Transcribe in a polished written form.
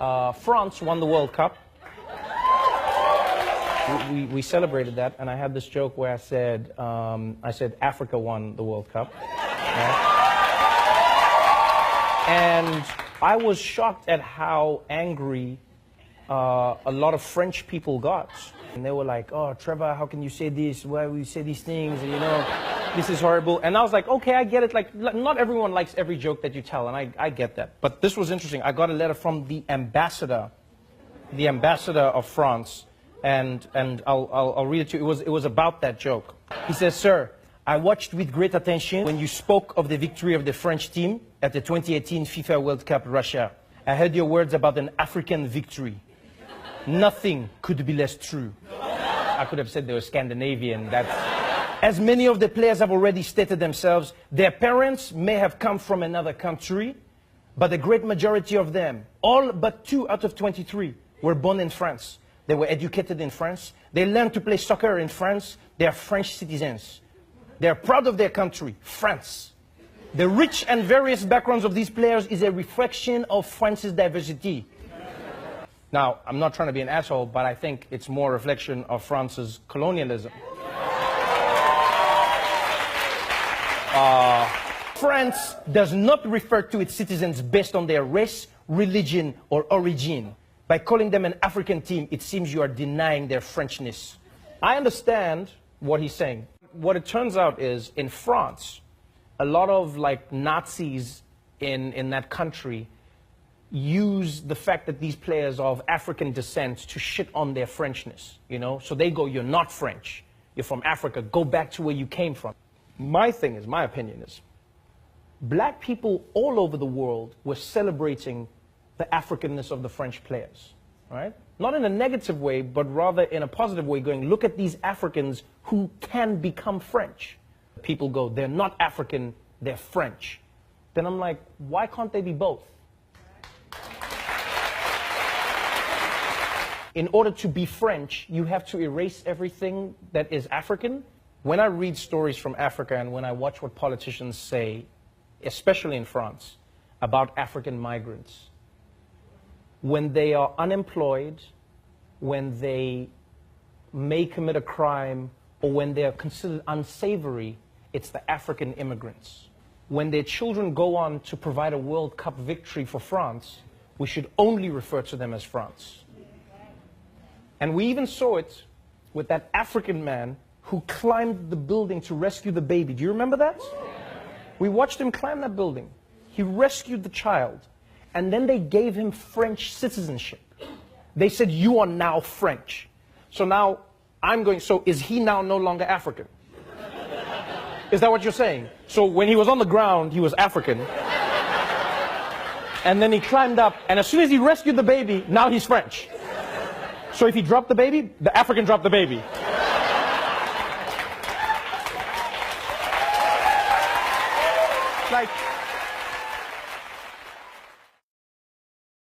France won the World Cup. We celebrated that, and I had this joke where I said Africa won the World Cup. Right? And I was shocked at how angry a lot of French people got. And they were like, "Oh, Trevor, how can you say this? Why will you say these things? And, you know, this is horrible." And I was like, okay, I get it. Like, not everyone likes every joke that you tell, and I get that. But this was interesting. I got a letter from the ambassador of France, and I'll read it to you. It was about that joke. He says, "Sir, I watched with great attention when you spoke of the victory of the French team at the 2018 FIFA World Cup Russia. I heard your words about an African victory. Nothing could be less true." I could have said they were Scandinavian. As many of the players have already stated themselves, their parents may have come from another country, but the great majority of them, all but 2 out of 23, were born in France. They were educated in France. They learned to play soccer in France. They are French citizens. They are proud of their country, France. The rich and various backgrounds of these players is a reflection of France's diversity. Now, I'm not trying to be an asshole, but I think it's more a reflection of France's colonialism. France does not refer to its citizens based on their race, religion, or origin. By calling them an African team, it seems you are denying their Frenchness. I understand what he's saying. What it turns out is, in France, a lot of like Nazis in that country use the fact that these players are of African descent to shit on their Frenchness, you know? So they go, "You're not French. You're from Africa. Go back to where you came from." My opinion is, black people all over the world were celebrating the Africanness of the French players, right? Not in a negative way, but rather in a positive way, going, "Look at these Africans who can become French." People go, "They're not African, they're French." Then I'm like, why can't they be both? In order to be French, you have to erase everything that is African. When I read stories from Africa and when I watch what politicians say, especially in France, about African migrants, when they are unemployed, when they may commit a crime, or when they are considered unsavory, it's the African immigrants. When their children go on to provide a World Cup victory for France, we should only refer to them as France. And we even saw it with that African man who climbed the building to rescue the baby. Do you remember that? We watched him climb that building. He rescued the child. And then they gave him French citizenship. They said, "You are now French." So now I'm going, so is he now no longer African? Is that what you're saying? So when he was on the ground, he was African. And then he climbed up, and as soon as he rescued the baby, now he's French. So if he dropped the baby, the African dropped the baby. Like,